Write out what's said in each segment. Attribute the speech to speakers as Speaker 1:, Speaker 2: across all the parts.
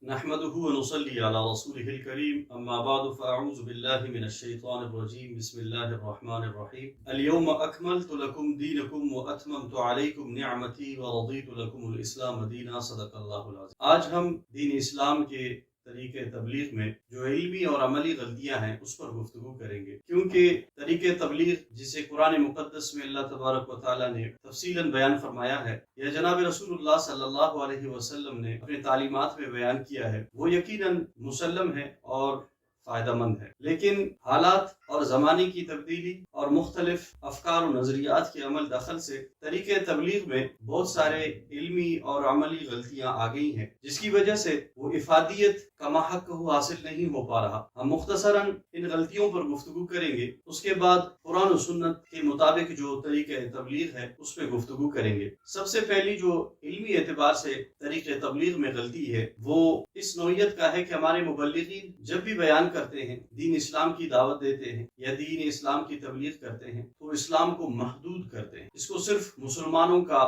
Speaker 1: نحمده ونصلي على رسوله الكريم أما بعد فأعوذ بالله من الشيطان الرجيم بسم الله الرحمن الرحيم اليوم أكملت لكم دينكم وأتممت عليكم نعمتي ورضيت لكم الإسلام دينا صدق اللہ العظیم۔ آج ہم دین اسلام کے طریقے تبلیغ میں جو علمی اور عملی غلطیاں ہیں اس پر گفتگو کریں گے، کیونکہ طریقے تبلیغ جسے قرآن مقدس میں اللہ تبارک و تعالیٰ نے تفصیلاً بیان فرمایا ہے یا جناب رسول اللہ صلی اللہ علیہ وسلم نے اپنے تعلیمات میں بیان کیا ہے، وہ یقیناً مسلم ہے اور فائدہ مند ہے، لیکن حالات اور زمانے کی تبدیلی اور مختلف افکار و نظریات کے عمل دخل سے طریقے تبلیغ میں بہت سارے علمی اور عملی غلطیاں آ گئی ہیں، جس کی وجہ سے وہ افادیت کما حق حاصل نہیں ہو پا رہا۔ ہم مختصراً ان غلطیوں پر گفتگو کریں گے، اس کے بعد قرآن و سنت کے مطابق جو طریقہ تبلیغ ہے اس پہ گفتگو کریں گے۔ سب سے پہلی جو علمی اعتبار سے طریقہ تبلیغ میں غلطی ہے وہ اس نوعیت کا ہے کہ ہمارے مبلغین جب بھی بیان کرتے ہیں، دین اسلام کی دعوت دیتے ہیں یا دین اسلام کی تبلیغ کرتے ہیں تو اسلام کو محدود کرتے ہیں، اس کو صرف مسلمانوں کا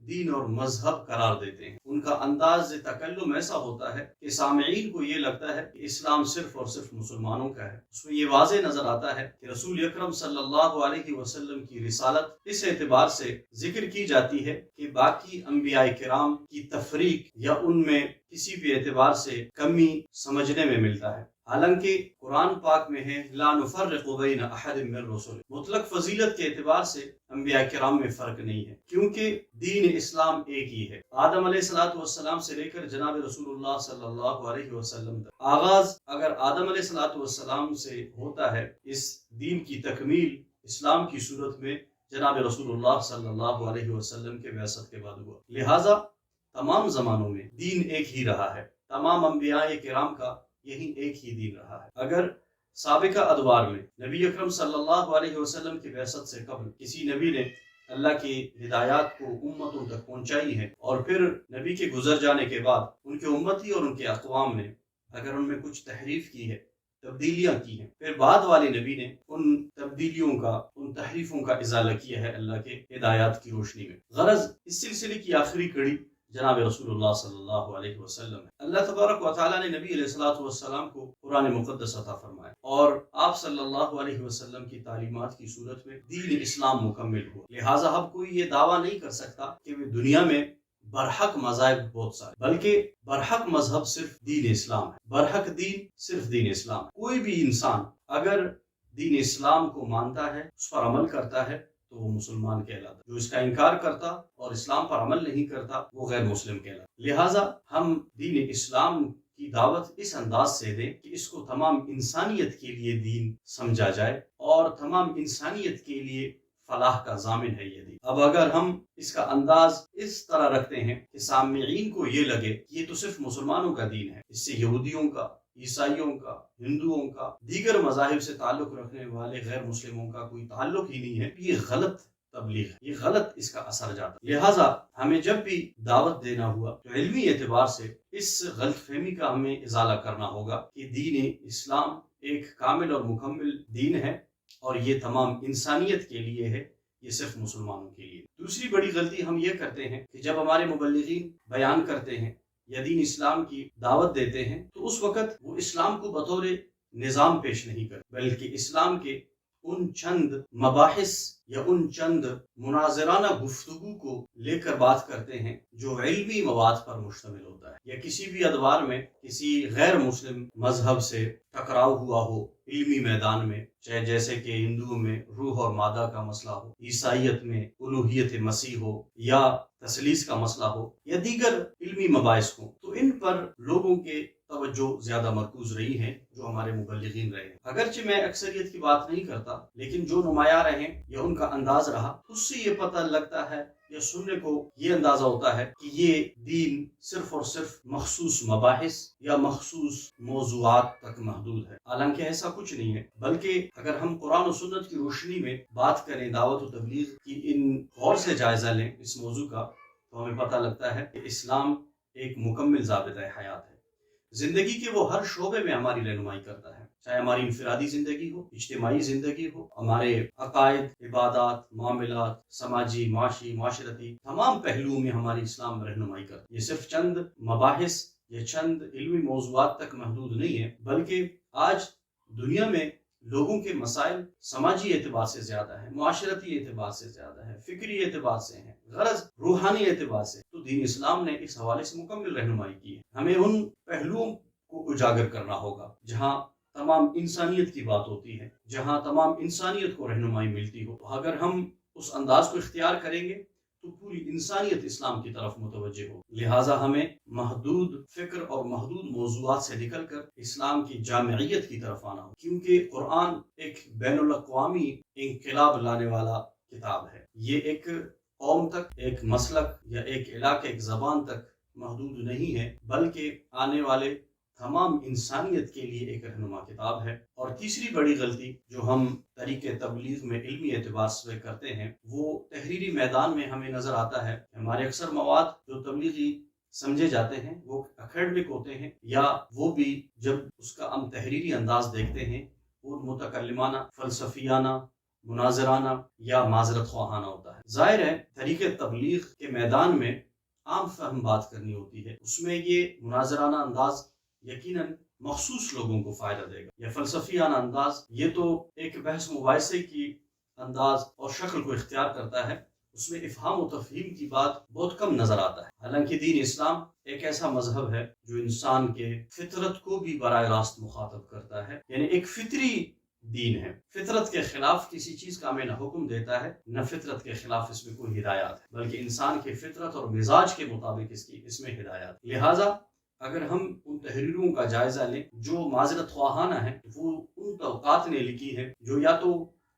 Speaker 1: دین اور مذہب قرار دیتے ہیں۔ ان کا انداز تکلم ایسا ہوتا ہے کہ سامعین کو یہ لگتا ہے کہ اسلام صرف اور صرف مسلمانوں کا ہے۔ اس میں یہ واضح نظر آتا ہے کہ رسول اکرم صلی اللہ علیہ وسلم کی رسالت اس اعتبار سے ذکر کی جاتی ہے کہ باقی انبیاء کرام کی تفریق یا ان میں کسی بھی اعتبار سے کمی سمجھنے میں ملتا ہے، حالانکہ قرآن پاک میں ہے لا نفرق بین احد من رسل، مطلق فضیلت کے اعتبار سے انبیاء کرام میں فرق نہیں ہے، کیونکہ دین اسلام ایک ہی ہے۔ آدم علیہ السلام سے لے کر جناب رسول اللہ صلی اللہ علیہ وسلم تک آغاز اگر آدم علیہ السلام سے ہوتا ہے، اس دین کی تکمیل اسلام کی صورت میں جناب رسول اللہ صلی اللہ علیہ وسلم کے بعثت کے بعد ہوا، لہٰذا تمام زمانوں میں دین ایک ہی رہا ہے، تمام انبیاء کرام کا یہی ایک ہی دین رہا ہے۔ اگر سابقہ ادوار میں نبی اکرم صلی اللہ علیہ وسلم کی بعثت سے قبل کسی نبی نے اللہ کی ہدایات کو امتوں تک پہنچائی ہے اور پھر نبی کے گزر جانے کے بعد ان کے امتی اور ان کے اقوام نے اگر ان میں کچھ تحریف کی ہے، تبدیلیاں کی ہیں، پھر بعد والے نبی نے ان تبدیلیوں کا، ان تحریفوں کا ازالہ کیا ہے اللہ کے ہدایات کی روشنی میں۔ غرض اس سلسلے کی آخری کڑی جناب رسول اللہ صلی اللہ علیہ وسلم ہے۔ اللہ تبارک و تعالیٰ نے نبی علیہ السلام کو قرآن مقدس عطا فرمایا اور آپ صلی اللہ علیہ وسلم کی تعلیمات کی صورت میں دین اسلام مکمل ہوا، لہٰذا اب کوئی یہ دعویٰ نہیں کر سکتا کہ وہ دنیا میں برحق مذاہب بہت سارے، بلکہ برحق مذہب صرف دین اسلام ہے، برحق دین صرف دین اسلام ہے۔ کوئی بھی انسان اگر دین اسلام کو مانتا ہے، اس پر عمل کرتا ہے تو وہ مسلمان کہلاتا ہے، جو اس کا انکار کرتا اور اسلام پر عمل نہیں کرتا وہ غیر مسلم کہلاتا۔ لہٰذا ہم دین اسلام کی دعوت اس انداز سے دیں کہ اس کو تمام انسانیت کے لیے دین سمجھا جائے اور تمام انسانیت کے لیے فلاح کا ضامن ہے یہ دین۔ اب اگر ہم اس کا انداز اس طرح رکھتے ہیں کہ سامعین کو یہ لگے کہ یہ تو صرف مسلمانوں کا دین ہے، اس سے یہودیوں کا، عیسائیوں کا، ہندوؤں کا، دیگر مذاہب سے تعلق رکھنے والے غیر مسلموں کا کوئی تعلق ہی نہیں ہے، یہ غلط تبلیغ ہے، یہ غلط اس کا اثر جاتا ہے۔ لہٰذا ہمیں جب بھی دعوت دینا ہوا تو علمی اعتبار سے اس غلط فہمی کا ہمیں ازالہ کرنا ہوگا کہ دین اسلام ایک کامل اور مکمل دین ہے اور یہ تمام انسانیت کے لیے ہے، یہ صرف مسلمانوں کے لیے۔ دوسری بڑی غلطی ہم یہ کرتے ہیں کہ جب ہمارے مبلغین بیان کرتے ہیں یا دین اسلام کی دعوت دیتے ہیں تو اس وقت وہ اسلام کو بطور نظام پیش نہیں کرتے، بلکہ اسلام کے ان چند مباحث یا ان چند مناظرانہ گفتگو کو لے کر بات کرتے ہیں جو علمی مواد پر مشتمل ہوتا ہے، یا کسی بھی ادوار میں کسی غیر مسلم مذہب سے ٹکراؤ ہوا ہو علمی میدان میں، چاہے جیسے کہ ہندوؤں میں روح اور مادہ کا مسئلہ ہو، عیسائیت میں الوہیت مسیح ہو، یا تثلیث کا مسئلہ ہو، یا دیگر علمی مباحث ہوں، تو ان پر لوگوں کے توجہ زیادہ مرکوز رہی ہیں جو ہمارے مبلغین رہے ہیں۔ اگرچہ میں اکثریت کی بات نہیں کرتا، لیکن جو نمایاں رہے یا ان کا انداز رہا، اس سے یہ پتہ لگتا ہے یا سننے کو یہ اندازہ ہوتا ہے کہ یہ دین صرف اور صرف مخصوص مباحث یا مخصوص موضوعات تک محدود ہے، حالانکہ ایسا کچھ نہیں ہے، بلکہ اگر ہم قرآن و سنت کی روشنی میں بات کریں، دعوت و تبلیغ کی ان غور سے جائزہ لیں اس موضوع کا، تو ہمیں پتہ لگتا ہے کہ اسلام ایک مکمل ضابطۂ حیات ہے، زندگی کے وہ ہر شعبے میں ہماری رہنمائی کرتا ہے، چاہے ہماری انفرادی زندگی ہو، اجتماعی زندگی ہو، ہمارے عقائد، عبادات، معاملات، سماجی، معاشی، معاشرتی، تمام پہلوؤں میں ہماری اسلام رہنمائی کرتا ہے۔ یہ صرف چند مباحث یہ چند علمی موضوعات تک محدود نہیں ہے، بلکہ آج دنیا میں لوگوں کے مسائل سماجی اعتبار سے زیادہ ہیں، معاشرتی اعتبار سے زیادہ ہے، فکری اعتبار سے ہیں، غرض روحانی اعتبار سے، تو دین اسلام نے اس حوالے سے مکمل رہنمائی کی ہے۔ ہمیں ان پہلوؤں کو اجاگر کرنا ہوگا جہاں تمام انسانیت کی بات ہوتی ہے، جہاں تمام انسانیت کو رہنمائی ملتی ہو۔ اگر ہم اس انداز کو اختیار کریں گے تو پوری انسانیت اسلام کی طرف متوجہ ہو۔ لہٰذا ہمیں محدود فکر اور محدود موضوعات سے نکل کر اسلام کی جامعیت کی طرف آنا ہو، کیونکہ قرآن ایک بین الاقوامی انقلاب لانے والا کتاب ہے۔ یہ ایک قوم تک، ایک مسلک یا ایک علاقے، ایک زبان تک محدود نہیں ہے، بلکہ آنے والے تمام انسانیت کے لیے ایک رہنما کتاب ہے۔ اور تیسری بڑی غلطی جو ہم طریق تبلیغ میں علمی اعتبار سے کرتے ہیں، وہ تحریری میدان میں ہمیں نظر آتا ہے۔ ہمارے اکثر مواد جو تبلیغی سمجھے جاتے ہیں وہ اکیڈمک ہوتے ہیں، یا وہ بھی جب اس کا ہم تحریری انداز دیکھتے ہیں وہ متکلمانہ، فلسفیانہ، مناظرانہ یا معذرت خواہانہ ہوتا ہے۔ ظاہر ہے طریق تبلیغ کے میدان میں عام فہم بات کرنی ہوتی ہے، اس میں یہ مناظرانہ انداز یقیناً مخصوص لوگوں کو فائدہ دے گا، یا فلسفیانہ انداز یہ تو ایک بحث مباحثے کی انداز اور شکل کو اختیار کرتا ہے، اس میں افہام و تفہیم کی بات بہت کم نظر آتا ہے۔ حالانکہ دین اسلام ایک ایسا مذہب ہے جو انسان کے فطرت کو بھی براہ راست مخاطب کرتا ہے، یعنی ایک فطری دین ہے۔ فطرت کے خلاف کسی چیز کا ہمیں نہ حکم دیتا ہے، نہ فطرت کے خلاف اس میں کوئی ہدایات ہے، بلکہ انسان کے فطرت اور مزاج کے مطابق اس میں ہدایات۔ لہٰذا اگر ہم ان تحریروں کا جائزہ لیں جو معذرت خواہانہ ہیں، وہ ان طبقات نے لکھی ہے جو یا تو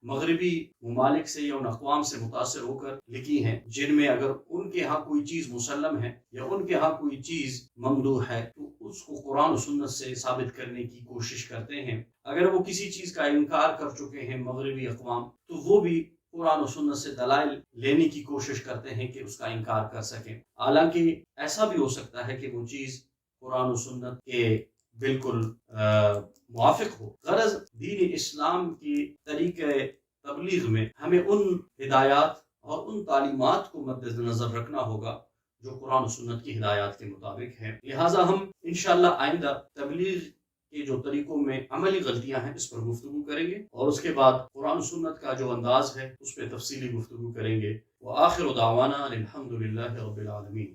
Speaker 1: مغربی ممالک سے یا ان اقوام سے متاثر ہو کر لکھی ہیں، جن میں اگر ان کے ہاں کوئی چیز مسلم ہے یا ان کے ہاں کوئی چیز ممدوح ہے تو اس کو قرآن و سنت سے ثابت کرنے کی کوشش کرتے ہیں۔ اگر وہ کسی چیز کا انکار کر چکے ہیں مغربی اقوام، تو وہ بھی قرآن و سنت سے دلائل لینے کی کوشش کرتے ہیں کہ اس کا انکار کر سکیں، حالانکہ ایسا بھی ہو سکتا ہے کہ وہ چیز قرآن و سنت کے بالکل موافق ہو۔ غرض دین اسلام کی طریقہ تبلیغ میں ہمیں ان ہدایات اور ان تعلیمات کو مد نظر رکھنا ہوگا جو قرآن و سنت کی ہدایات کے مطابق ہیں۔ لہٰذا ہم انشاءاللہ آئندہ تبلیغ کے جو طریقوں میں عملی غلطیاں ہیں اس پر گفتگو کریں گے، اور اس کے بعد قرآن و سنت کا جو انداز ہے اس پہ تفصیلی گفتگو کریں گے۔ وآخر دعوانا الحمد للہ رب العالمین۔